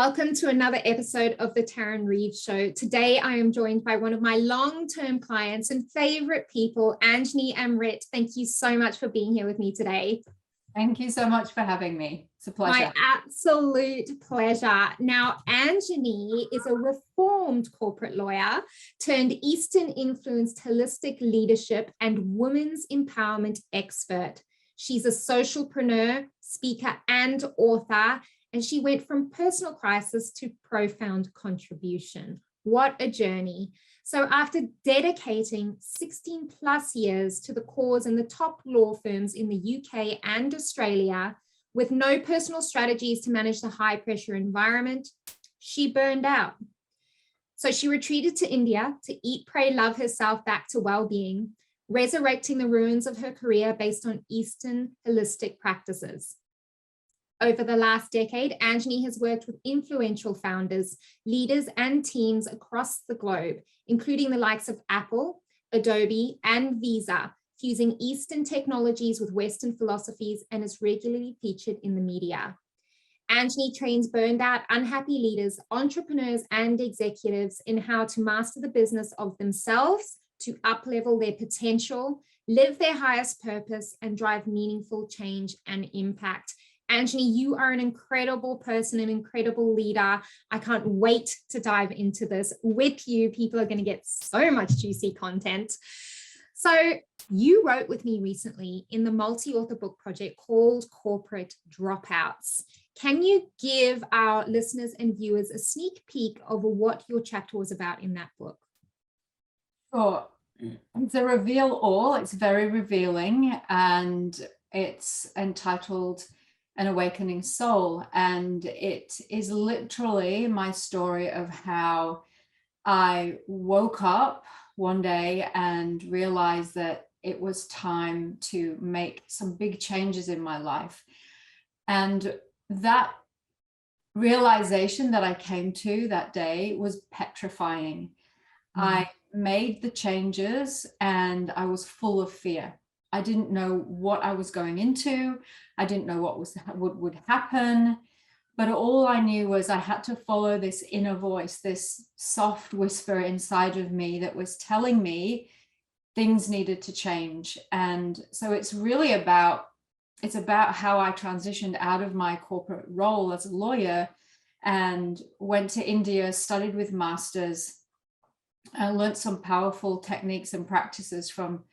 Welcome to another episode of the Taryn Reeves Show. Today, I am joined by one of my long-term clients and favorite people, Anjani Amriit. Thank you so much for being here with me today. Thank you so much for having me. It's a pleasure. My absolute pleasure. Now, Anjani is a reformed corporate lawyer turned Eastern influenced holistic leadership and women's empowerment expert. She's a social preneur, speaker, and author. And she went from personal crisis to profound contribution. What a journey. So after dedicating 16 plus years to the cause in the top law firms in the UK and Australia, with no personal strategies to manage the high pressure environment, she burned out. So she retreated to India to eat, pray, love herself back to well-being, resurrecting the ruins of her career based on Eastern holistic practices. Over the last decade, Anjani has worked with influential founders, leaders, and teams across the globe, including the likes of Apple, Adobe, and Visa, fusing Eastern technologies with Western philosophies, and is regularly featured in the media. Anjani trains burned out, unhappy leaders, entrepreneurs, and executives in how to master the business of themselves, to up-level their potential, live their highest purpose, and drive meaningful change and impact. Anjani, you are an incredible person, an incredible leader. I can't wait to dive into this with you. People are going to get so much juicy content. So you wrote with me recently in the multi-author book project called Corporate Dropouts. Can you give our listeners and viewers a sneak peek of what your chapter was about in that book? Sure. It's a reveal all. It's very revealing, and it's entitled An Awakening Soul, and it is literally my story of how I woke up one day and realized that it was time to make some big changes in my life. And that realization that I came to that day was petrifying. I made the changes and I was full of fear. I didn't know what I was going into. I didn't know what would happen. But all I knew was I had to follow this inner voice, this soft whisper inside of me that was telling me things needed to change. And so it's really about how I transitioned out of my corporate role as a lawyer and went to India, studied with masters, and learned some powerful techniques and practices from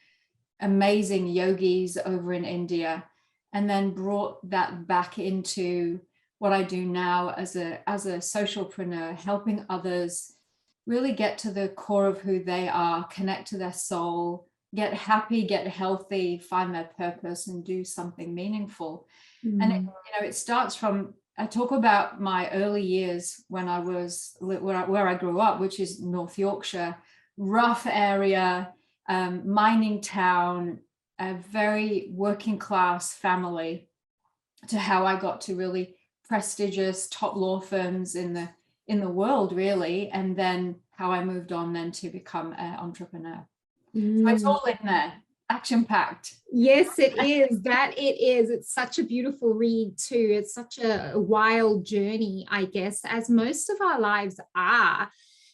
amazing yogis over in India, and then brought that back into what I do now as a socialpreneur, helping others really get to the core of who they are, connect to their soul, get happy, get healthy, find their purpose, and do something meaningful. And it starts from, I talk about my early years when I was where I grew up, which is North Yorkshire, rough area, mining town, a very working class family, to how I got to really prestigious top law firms in the world, really, and then how I moved on then to become an entrepreneur. So it's all in there, action-packed. Yes, it is. It is. It's such a beautiful read too. It's such a wild journey, I guess, as most of our lives are.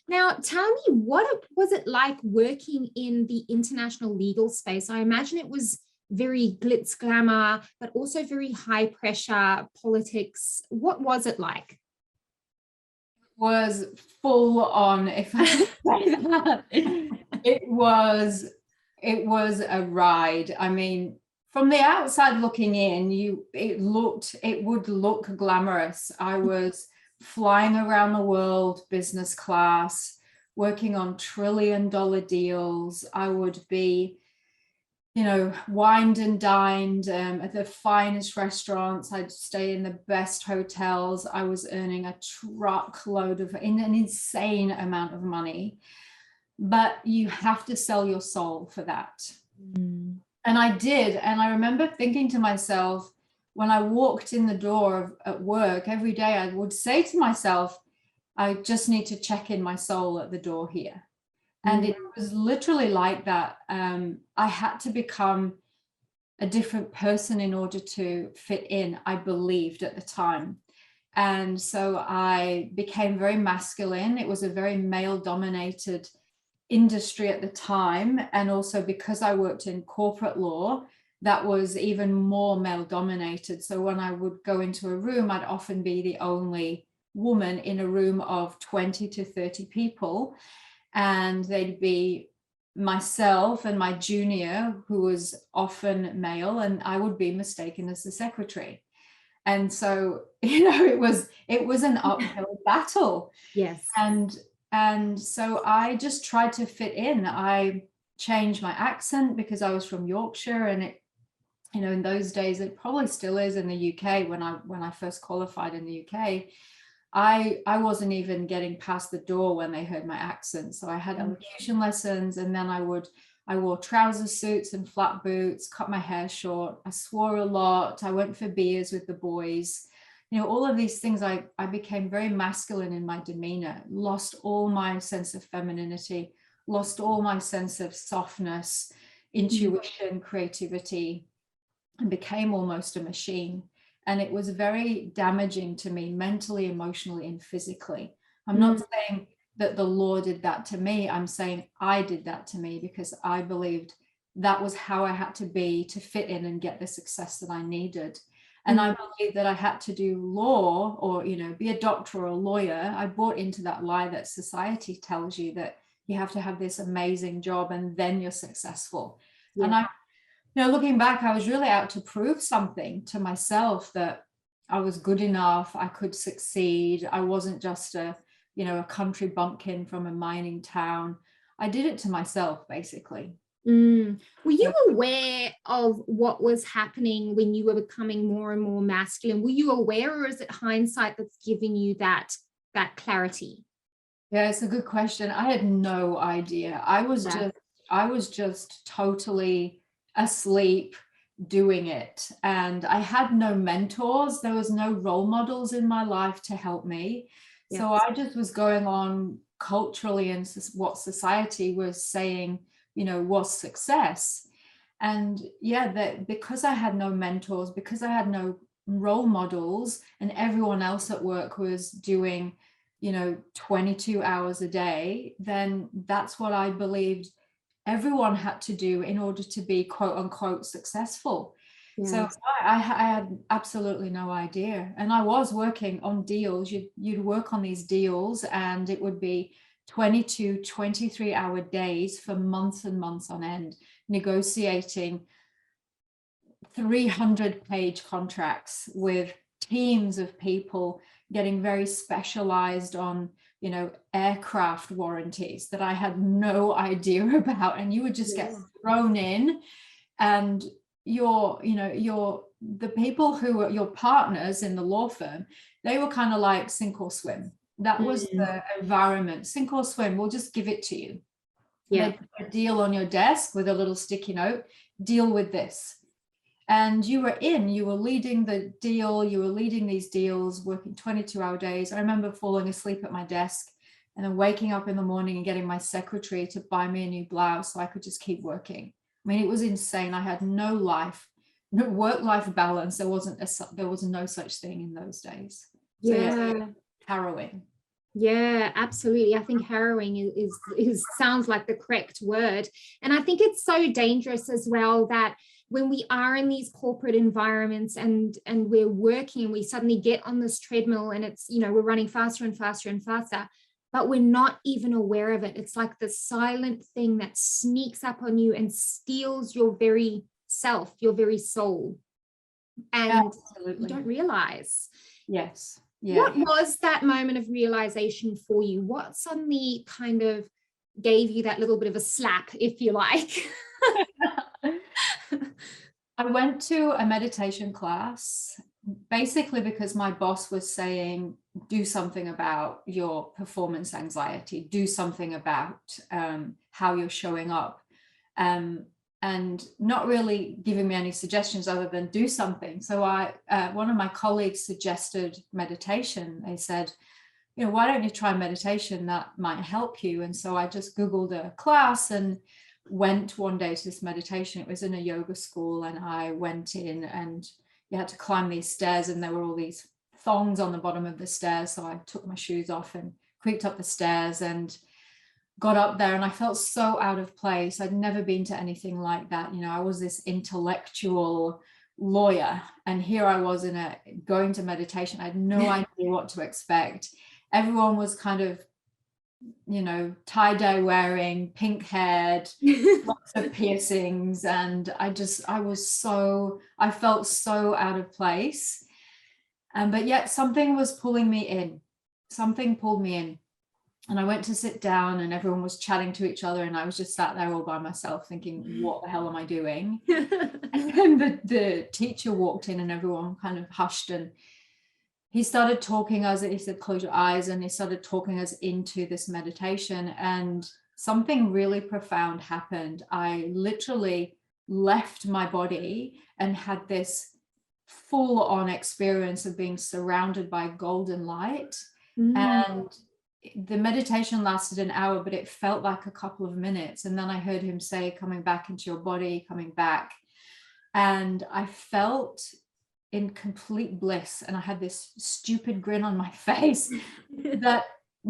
Now, tell me, what was it like working in the international legal space? I imagine it was very glitz glamour, but also very high pressure politics. What was it like? It was full on, if I say that. It was a ride. I mean, from the outside looking in, it would look glamorous. I was flying around the world, business class, working on $1 trillion deals. I would be, wined and dined at the finest restaurants. I'd stay in the best hotels. I was earning a truckload of an insane amount of money. But you have to sell your soul for that. And I did. And I remember thinking to myself, when I walked in the door at work every day, I would say to myself, I just need to check in my soul at the door here. And it was literally like that. I had to become a different person in order to fit in, I believed at the time. And so I became very masculine. It was a very male dominated industry at the time. And also because I worked in corporate law, that was even more male dominated. So when I would go into a room, I'd often be the only woman in a room of 20 to 30 people. And they'd be myself and my junior, who was often male, and I would be mistaken as the secretary. And so, it was an uphill battle. Yes. And so I just tried to fit in. I changed my accent because I was from Yorkshire, and it, in those days, it probably still is in the UK. When I first qualified in the UK, I wasn't even getting past the door when they heard my accent. So I had elocution lessons, and then I wore trouser suits and flat boots, cut my hair short. I swore a lot. I went for beers with the boys. All of these things, I became very masculine in my demeanor, lost all my sense of femininity, lost all my sense of softness, intuition, creativity, and became almost a machine. And it was very damaging to me mentally, emotionally, and physically. I'm not saying that the law did that to me. I'm saying I did that to me because I believed that was how I had to be to fit in and get the success that I needed. And I believed that I had to do law or, be a doctor or a lawyer. I bought into that lie that society tells you that you have to have this amazing job and then you're successful. Yeah. And looking back, I was really out to prove something to myself, that I was good enough, I could succeed. I wasn't just a country bumpkin from a mining town. I did it to myself, basically. Were you aware of what was happening when you were becoming more and more masculine? Were you aware, or is it hindsight that's giving you that clarity? Yeah, it's a good question. I had no idea. I was just totally asleep doing it, and I had no mentors. There was no role models in my life to help me. Yes. So I just was going on culturally and what society was saying was success. And that because I had no mentors, because I had no role models, and everyone else at work was doing 22 hours a day, then that's what I believed everyone had to do in order to be quote unquote successful. Yes. So I had absolutely no idea. And I was working on deals. You'd work on these deals, and it would be 22, 23-hour days for months and months on end, negotiating 300-page contracts with teams of people, getting very specialized on aircraft warranties that I had no idea about. And you would just get thrown in, and the people who were your partners in the law firm, they were kind of like sink or swim. That was the environment. Sink or swim, we'll just give it to you. Yeah. They put a deal on your desk with a little sticky note, deal with this. And you were leading the deal, you were leading these deals, working 22-hour days. I remember falling asleep at my desk and then waking up in the morning and getting my secretary to buy me a new blouse so I could just keep working. I mean, it was insane. I had no life, no work-life balance. There was no such thing in those days. So, yeah, harrowing. Yeah, absolutely. I think harrowing is sounds like the correct word. And I think it's so dangerous as well that when we are in these corporate environments and we're working and we suddenly get on this treadmill and it's, we're running faster and faster and faster, but we're not even aware of it. It's like the silent thing that sneaks up on you and steals your very self, your very soul. And you don't realize. Yes. Yeah. What was that moment of realization for you? What suddenly kind of gave you that little bit of a slap, if you like? I went to a meditation class basically because my boss was saying, do something about your performance anxiety, do something about how you're showing up, and not really giving me any suggestions other than do something. So one of my colleagues suggested meditation. They said, why don't you try meditation? That might help you. And so I just Googled a class and went one day to this meditation. It was in a yoga school, and I went in, and you had to climb these stairs, and there were all these thongs on the bottom of the stairs. So I took my shoes off and creaked up the stairs and got up there, and I felt so out of place. I'd never been to anything like that. I was this intellectual lawyer, and here I was going to meditation. I had no idea what to expect. Everyone was kind of, tie-dye wearing, pink haired, lots of piercings, and I felt so out of place. But yet something was pulling me in. Something pulled me in. And I went to sit down, and everyone was chatting to each other, and I was just sat there all by myself thinking, what the hell am I doing? And then the teacher walked in, and everyone kind of hushed, and he started talking us, he said, close your eyes, and he started talking us into this meditation, and something really profound happened. I literally left my body and had this full-on experience of being surrounded by golden light. And the meditation lasted an hour, but it felt like a couple of minutes. And then I heard him say, coming back into your body, coming back. And I felt in complete bliss. And I had this stupid grin on my face that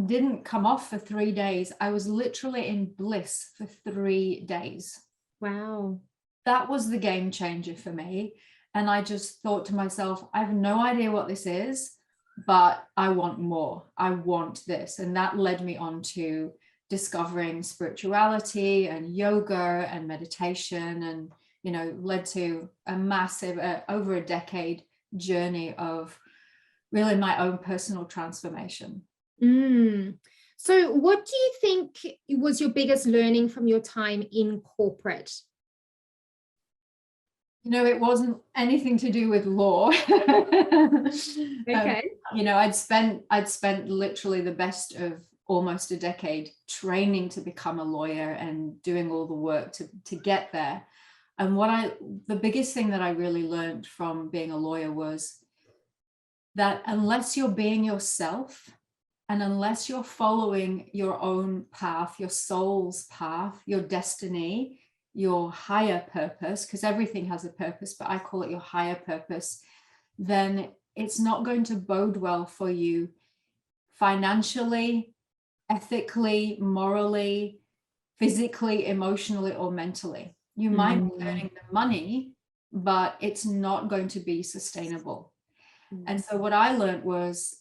didn't come off for 3 days. I was literally in bliss for 3 days. Wow. That was the game changer for me. And I just thought to myself, I have no idea what this is, but I want more. I want this. And that led me on to discovering spirituality and yoga and meditation, and, led to a massive, over a decade journey of really my own personal transformation. So what do you think was your biggest learning from your time in corporate? It wasn't anything to do with law. Okay. I'd spent literally the best of almost a decade training to become a lawyer and doing all the work to get there. And the biggest thing that I really learned from being a lawyer was that unless you're being yourself, and unless you're following your own path, your soul's path, your destiny, your higher purpose, because everything has a purpose, but I call it your higher purpose, then it's not going to bode well for you financially, ethically, morally, physically, emotionally, or mentally. You might be earning the money, but it's not going to be sustainable. And so what I learned was,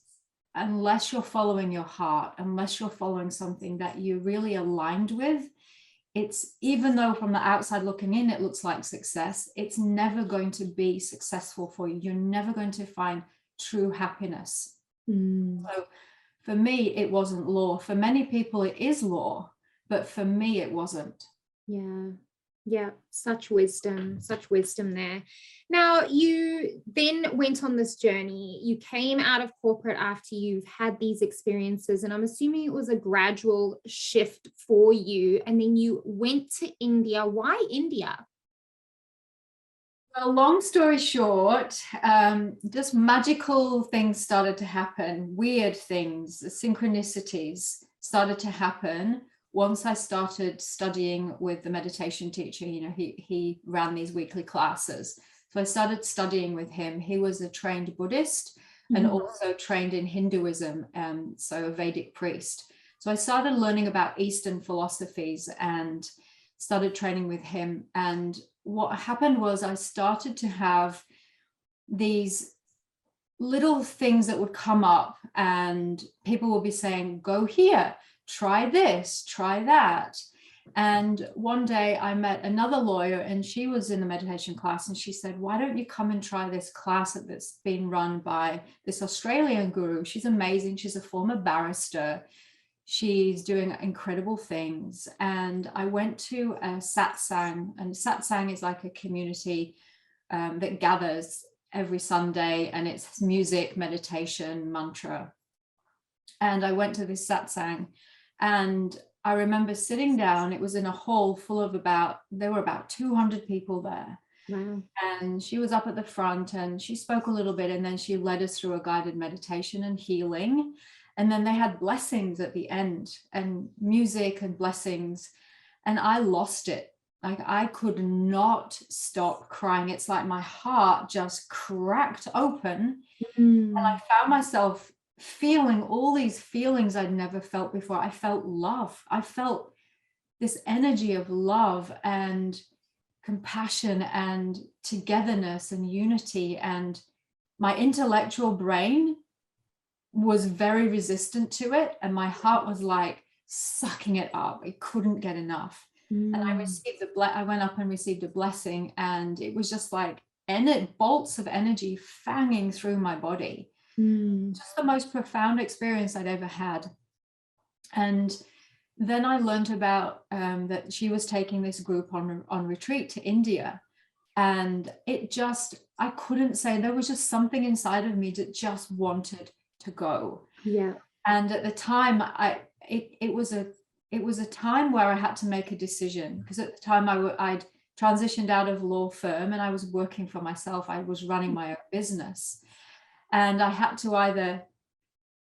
unless you're following your heart, unless you're following something that you're really aligned with, it's, even though from the outside looking in, it looks like success, it's never going to be successful for you. You're never going to find true happiness. So for me, it wasn't law. For many people, it is law, but for me, it wasn't. Yeah, such wisdom there. Now, you then went on this journey. You came out of corporate after you've had these experiences, and I'm assuming it was a gradual shift for you. And then you went to India. Why India? Well, long story short, just magical things started to happen, weird things, synchronicities started to happen. Once I started studying with the meditation teacher, he ran these weekly classes. So I started studying with him. He was a trained Buddhist and also trained in Hinduism, so a Vedic priest. So I started learning about Eastern philosophies and started training with him. And what happened was I started to have these little things that would come up, and people would be saying, go here, try this, try that. And one day I met another lawyer, and she was in the meditation class, and she said, why don't you come and try this class that's been run by this Australian guru? She's amazing. She's a former barrister. She's doing incredible things. And I went to a satsang, and satsang is like a community that gathers every Sunday, and it's music, meditation, mantra. And I went to this satsang, and I remember sitting down. It was in a hall full of there were about 200 people there. Wow. And she was up at the front, and she spoke a little bit, and then she led us through a guided meditation and healing. And then they had blessings at the end, and music and blessings. And I lost it. Like I could not stop crying. It's like my heart just cracked open. And I found myself feeling all these feelings I'd never felt before. I felt love. I felt this energy of love and compassion and togetherness and unity. And my intellectual brain was very resistant to it. And my heart was like sucking it up. It couldn't get enough. And I received I went up and received a blessing. And it was just like bolts of energy fanging through my body. Just the most profound experience I'd ever had. And then I learned about that she was taking this group on retreat to India. And I couldn't say, there was just something inside of me that just wanted to go. Yeah. And at the time, it was a time where I had to make a decision, because at the time I'd transitioned out of law firm and I was working for myself. I was running my own business. And I had to either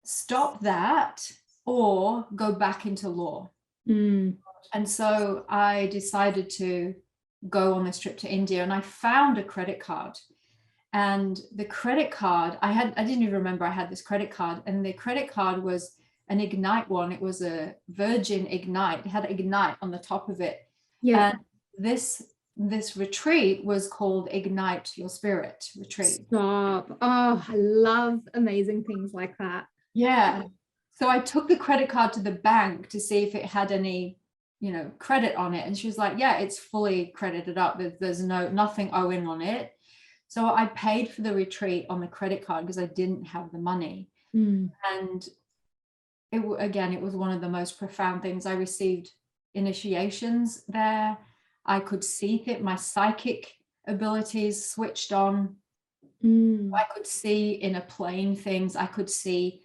stop that or go back into law. And so I decided to go on this trip to India, and I found a credit card. And the credit card, I didn't even remember I had this credit card. And the credit card was an Ignite one. It was a Virgin Ignite. It had Ignite on the top of it. Yeah. And this retreat was called Ignite Your Spirit Retreat. Stop. Oh, I love amazing things like that. Yeah. So I took the credit card to the bank to see if it had any, credit on it. And she was like, yeah, it's fully credited up. There's nothing owing on it. So I paid for the retreat on the credit card because I didn't have the money. And it was one of the most profound things. I received initiations there. I could see that my psychic abilities switched on. I could see in a plane things. I could see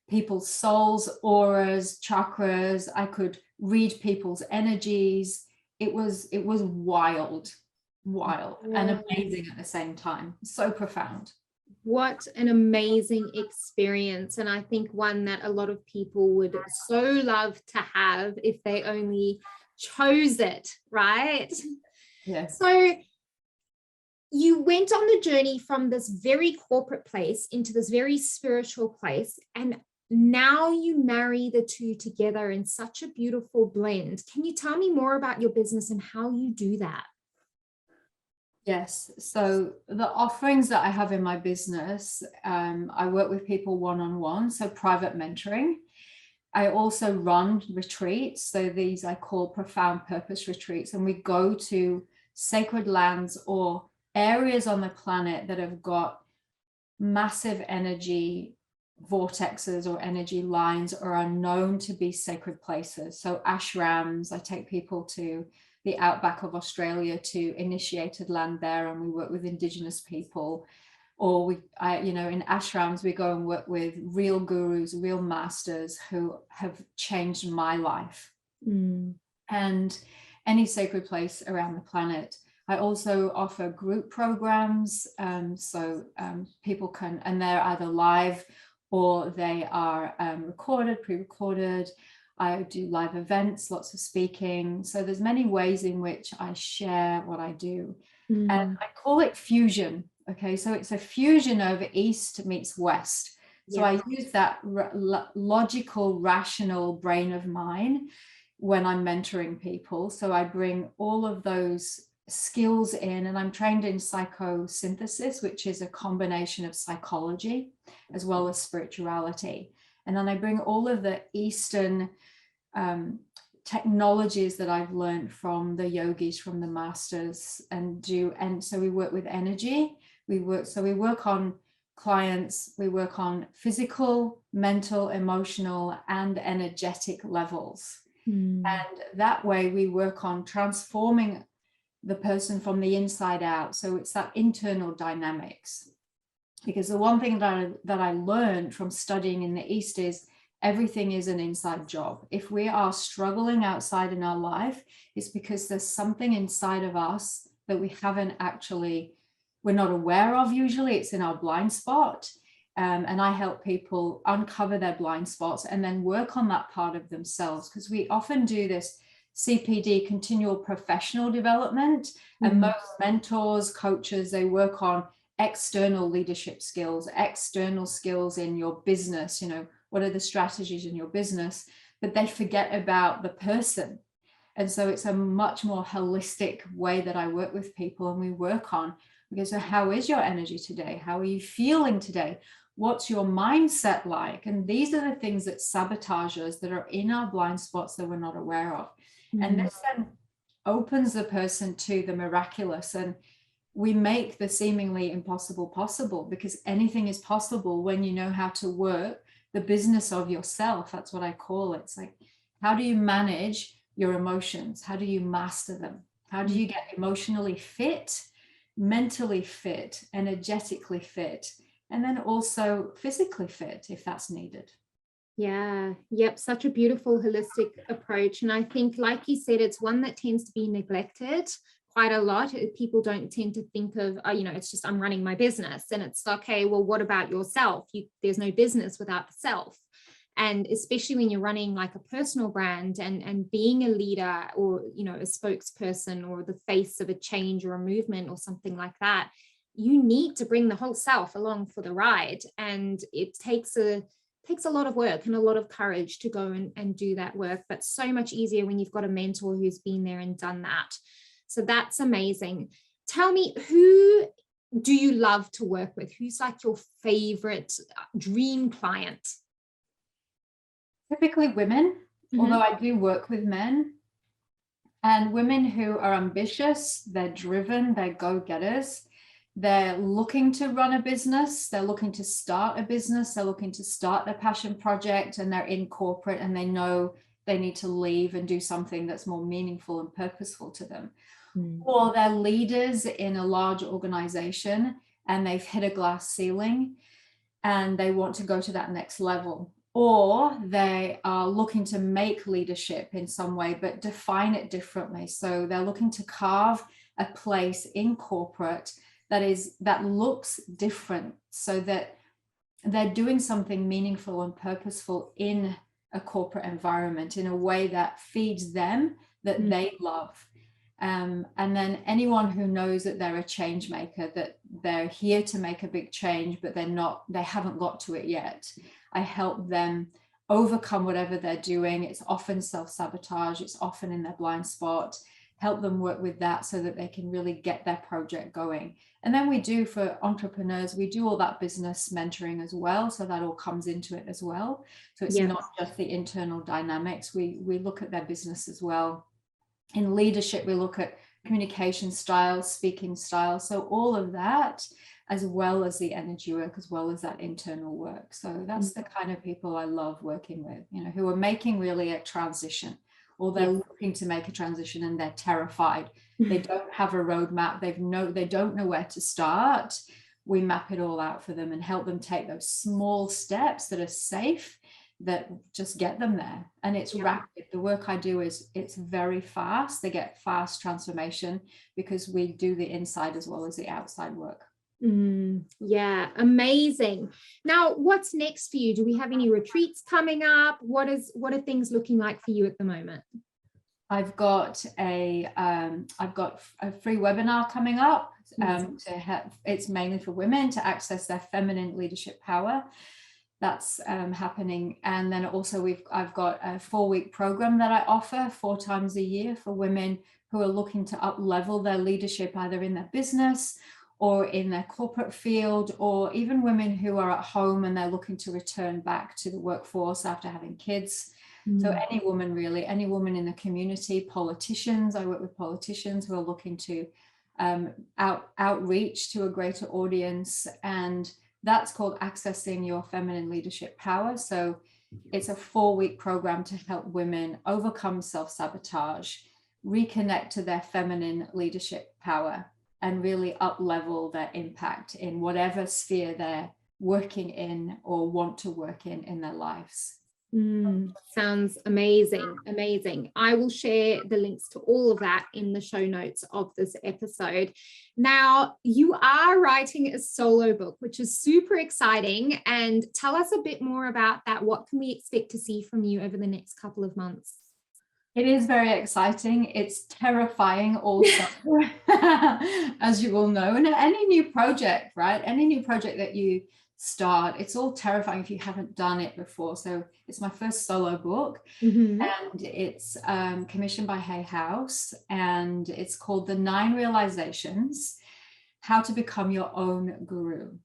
people's souls, auras, chakras. I could read people's energies. It was wild and amazing at the same time. So profound. What an amazing experience. And I think one that a lot of people would so love to have if they only chose it, right? Yes. So you went on the journey from this very corporate place into this very spiritual place, and now you marry the two together in such a beautiful blend. Can you tell me more about your business and how you do that? Yes. So the offerings that I have in my business, I work with people one-on-one, so private mentoring. I also run retreats. So these I call profound purpose retreats, and we go to sacred lands or areas on the planet that have got massive energy vortexes or energy lines, or are known to be sacred places. So ashrams, I take people to the outback of Australia to initiated land there, and we work with Indigenous people. Or in ashrams, we go and work with real gurus, real masters who have changed my life. And any sacred place around the planet. I also offer group programs. So people can, and they're either live or they are recorded, pre-recorded. I do live events, lots of speaking. So there's many ways in which I share what I do. And I call it fusion. Okay, so it's a fusion of East meets West. So I use that logical, rational brain of mine when I'm mentoring people. So I bring all of those skills in, and I'm trained in psychosynthesis, which is a combination of psychology as well as spirituality. And then I bring all of the Eastern technologies that I've learned from the yogis, from the masters, and so we work with energy. We work on clients, we work on physical, mental, emotional, and energetic levels. And that way we work on transforming the person from the inside out. So it's that internal dynamics. Because the one thing that I learned from studying in the East is everything is an inside job. If we are struggling outside in our life, it's because there's something inside of us that we're not aware of. Usually it's in our blind spot. And I help people uncover their blind spots and then work on that part of themselves, because we often do this CPD, continual professional development. And most mentors, coaches, they work on external leadership skills, external skills in your business. You know, what are the strategies in your business? But they forget about the person. And so it's a much more holistic way that I work with people, and we work on, okay, so how is your energy today? How are you feeling today? What's your mindset like? And these are the things that sabotage us, that are in our blind spots that we're not aware of. And this then opens the person to the miraculous, and we make the seemingly impossible possible, because anything is possible when you know how to work the business of yourself. That's what I call it. It's like, how do you manage your emotions? How do you master them? How do you get emotionally fit, mentally fit, energetically fit, and then also physically fit if that's needed? Yeah, yep, such a beautiful holistic approach. And I think, like you said, it's one that tends to be neglected quite a lot. People don't tend to think of, oh, you know, it's just, I'm running my business. And it's okay, well, what about yourself? There's no business without the self. And especially when you're running like a personal brand and being a leader, or, you know, a spokesperson or the face of a change or a movement or something like that, you need to bring the whole self along for the ride. And it takes a lot of work and a lot of courage to go and do that work, but so much easier when you've got a mentor who's been there and done that. So that's amazing. Tell me, who do you love to work with? Who's like your favorite dream client? Typically women, although I do work with men, and women who are ambitious, they're driven, they're go-getters. They're looking to run a business, they're looking to start a business, they're looking to start their passion project, and they're in corporate and they know they need to leave and do something that's more meaningful and purposeful to them. Or they're leaders in a large organization and they've hit a glass ceiling and they want to go to that next level. Or they are looking to make leadership in some way, but define it differently. So they're looking to carve a place in corporate that looks different, so that they're doing something meaningful and purposeful in a corporate environment in a way that feeds them, that they love. And then anyone who knows that they're a change maker, that they're here to make a big change, but they haven't got to it yet. I help them overcome whatever they're doing. It's often self-sabotage, it's often in their blind spot. Help them work with that so that they can really get their project going. And then we do, for entrepreneurs, we do all that business mentoring as well. So that all comes into it as well. So it's not just the internal dynamics. We look at their business as well. In leadership, we look at communication styles, speaking styles. So all of that, as well as the energy work, as well as that internal work. So that's the kind of people I love working with, you know, who are making really a transition, or they're looking to make a transition and they're terrified. They don't have a roadmap. They don't know where to start. We map it all out for them and help them take those small steps that are safe, that just get them there. And it's rapid. The work I do it's very fast. They get fast transformation because we do the inside as well as the outside work. Yeah, amazing. Now, what's next for you? Do we have any retreats coming up? What are things looking like for you at the moment? I've got a free webinar coming up. It's mainly for women to access their feminine leadership power. That's happening. And then also I've got a 4-week program that I offer 4 times a year for women who are looking to up level their leadership, either in their business or in their corporate field, or even women who are at home and they're looking to return back to the workforce after having kids. So any woman really, any woman in the community, politicians, I work with politicians who are looking to outreach to a greater audience. And that's called Accessing Your Feminine Leadership Power. So it's a 4-week program to help women overcome self-sabotage, reconnect to their feminine leadership power, and really up-level their impact in whatever sphere they're working in or want to work in their lives. Sounds amazing. Amazing. I will share the links to all of that in the show notes of this episode. Now, you are writing a solo book, which is super exciting. And tell us a bit more about that. What can we expect to see from you over the next couple of months? It is very exciting. It's terrifying also, as you all know. And any new project, right? Any new project that you start, it's all terrifying if you haven't done it before. So it's my first solo book, and it's commissioned by Hay House, and it's called The 9 Realizations: How to Become Your Own Guru.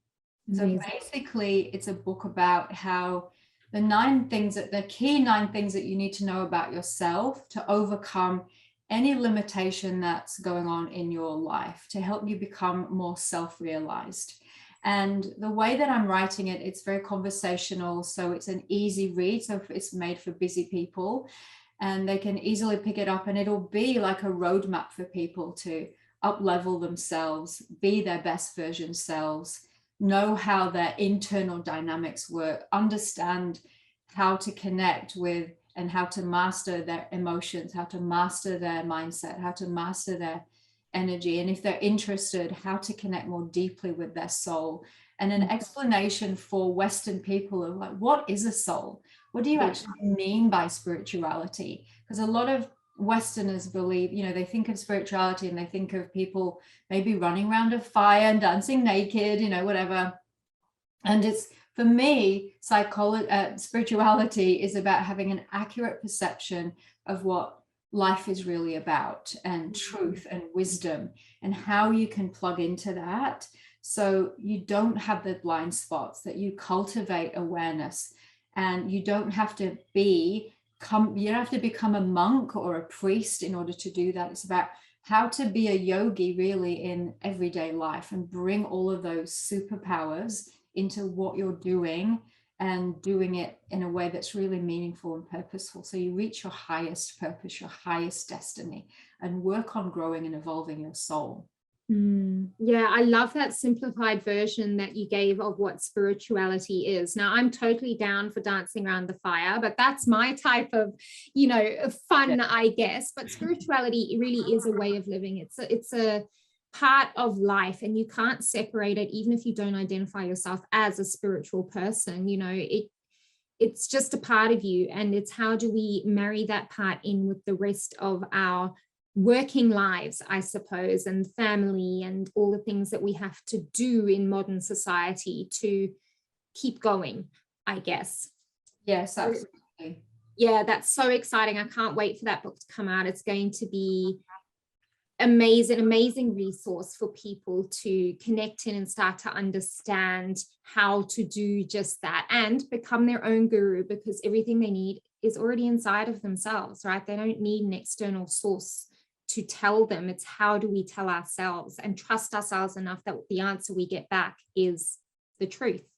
So basically, it's a book about how the key 9 things that you need to know about yourself to overcome any limitation that's going on in your life, to help you become more self-realized. And the way that I'm writing it, it's very conversational. So it's an easy read. So it's made for busy people and they can easily pick it up, and it'll be like a roadmap for people to up-level themselves, be their best version selves, know how their internal dynamics work, understand how to connect with and how to master their emotions, how to master their mindset, how to master their energy. And if they're interested, how to connect more deeply with their soul. And an explanation for Western people of like, what is a soul? What do you actually mean by spirituality? Because a lot of Westerners believe, they think of spirituality and they think of people maybe running around a fire and dancing naked, whatever. And it's, for me, spirituality is about having an accurate perception of what life is really about, and truth and wisdom, and how you can plug into that so you don't have the blind spots, that you cultivate awareness, and you don't have to become a monk or a priest in order to do that. It's about how to be a yogi really in everyday life and bring all of those superpowers into what you're doing, and doing it in a way that's really meaningful and purposeful. So you reach your highest purpose, your highest destiny, and work on growing and evolving your soul. Yeah, I love that simplified version that you gave of what spirituality is. Now, I'm totally down for dancing around the fire, but that's my type of, fun, I guess. But spirituality really is a way of living. It's a part of life, and you can't separate it, even if you don't identify yourself as a spiritual person. It's just a part of you, and it's how do we marry that part in with the rest of our working lives, I suppose, and family, and all the things that we have to do in modern society to keep going, I guess. Yes, absolutely. Yeah, that's so exciting. I can't wait for that book to come out. It's going to be amazing resource for people to connect in and start to understand how to do just that and become their own guru, because everything they need is already inside of themselves, right? They don't need an external source to tell them. It's how do we tell ourselves and trust ourselves enough that the answer we get back is the truth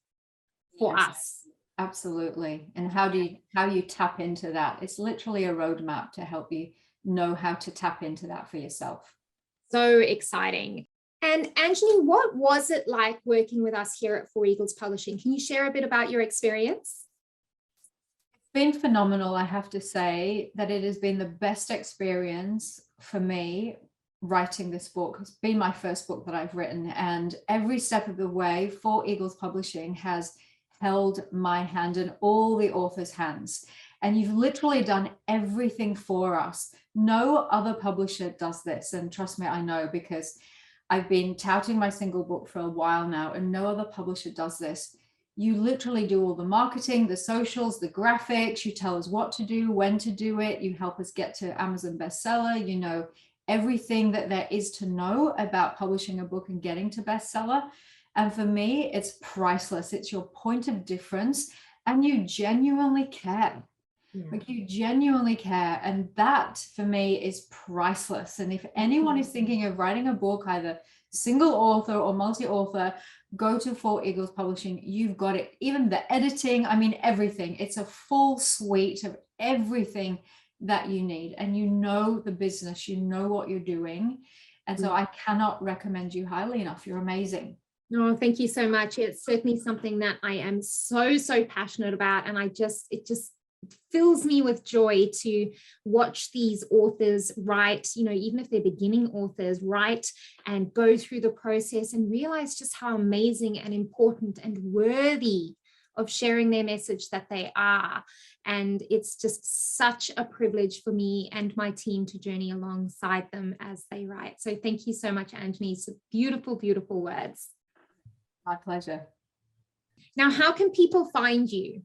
for us. Absolutely. And how you tap into that? It's literally a roadmap to help you know how to tap into that for yourself. So exciting. And Anjani, what was it like working with us here at Four Eagles Publishing? Can you share a bit about your experience? It's been phenomenal. I have to say that it has been the best experience for me writing this book. It's been my first book that I've written, and every step of the way, Four Eagles Publishing has held my hand and all the authors' hands. And you've literally done everything for us. No other publisher does this. And trust me, I know, because I've been touting my single book for a while now, and no other publisher does this. You literally do all the marketing, the socials, the graphics. You tell us what to do, when to do it. You help us get to Amazon bestseller. You know everything that there is to know about publishing a book and getting to bestseller. And for me, it's priceless. It's your point of difference, and you genuinely care. Like, you genuinely care, and that for me is priceless. And if anyone is thinking of writing a book, either single author or multi-author, go to Four Eagles Publishing. You've got it. Even the editing, I mean, everything. It's a full suite of everything that you need, and you know the business, you know what you're doing. And so I cannot recommend you highly enough. You're amazing. No, thank you so much. It's certainly something that I am so passionate about, and it just fills me with joy to watch these authors write, even if they're beginning authors, write and go through the process and realize just how amazing and important and worthy of sharing their message that they are. And it's just such a privilege for me and my team to journey alongside them as they write. So thank you so much, Anjani. Some beautiful, beautiful words. My pleasure. Now, how can people find you?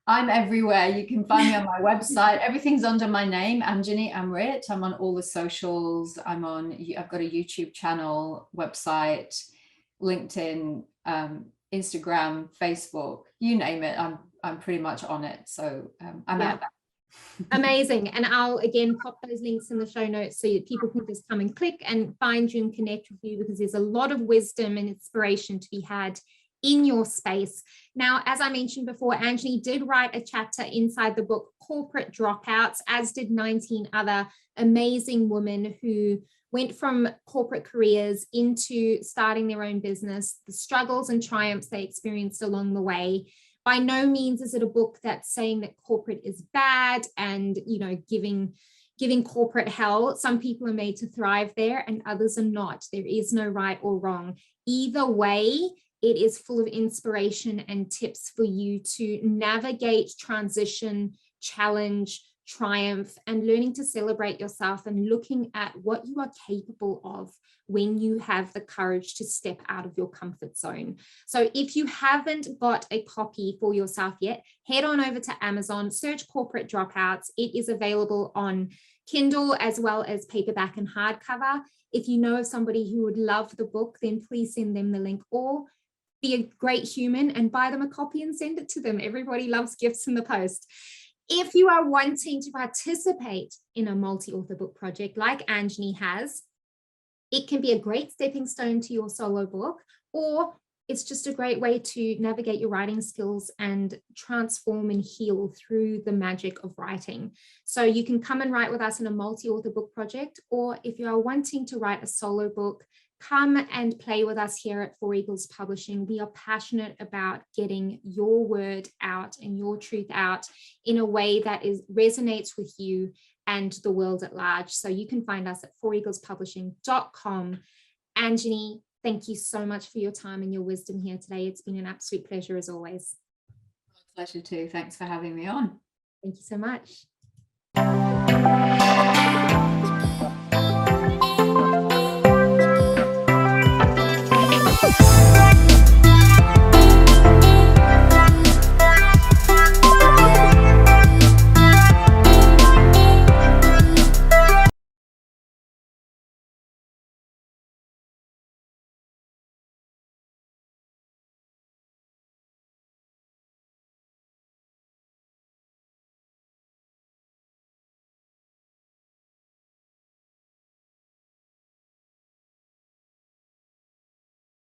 I'm everywhere. You can find me on my website. Everything's under my name, Anjani Amriit. I'm on all the socials. I've got a YouTube channel, website, LinkedIn, Instagram, Facebook, you name it. I'm pretty much on it. So I'm out there. Amazing. And I'll again pop those links in the show notes so that people can just come and click and find you and connect with you, because there's a lot of wisdom and inspiration to be had in your space. Now, as I mentioned before, Anjani did write a chapter inside the book Corporate Dropouts, as did 19 other amazing women who went from corporate careers into starting their own business, the struggles and triumphs they experienced along the way. By no means is it a book that's saying that corporate is bad and, you know, giving corporate hell. Some people are made to thrive there and others are not. There is no right or wrong. Either way, it is full of inspiration and tips for you to navigate transition, challenge, triumph, and learning to celebrate yourself and looking at what you are capable of when you have the courage to step out of your comfort zone. So if you haven't got a copy for yourself yet, head on over to Amazon, search Corporate Dropouts. It is available on Kindle as well as paperback and hardcover. If you know of somebody who would love the book, then please send them the link, or be a great human and buy them a copy and send it to them. Everybody loves gifts in the post. If you are wanting to participate in a multi-author book project like Anjani has, it can be a great stepping stone to your solo book, or it's just a great way to navigate your writing skills and transform and heal through the magic of writing. So you can come and write with us in a multi-author book project, or if you are wanting to write a solo book, come and play with us here at Four Eagles Publishing. We are passionate about getting your word out and your truth out in a way that resonates with you and the world at large. So you can find us at foureaglespublishing.com. Anjani, thank you so much for your time and your wisdom here today. It's been an absolute pleasure as always. Pleasure too. Thanks for having me on. Thank you so much.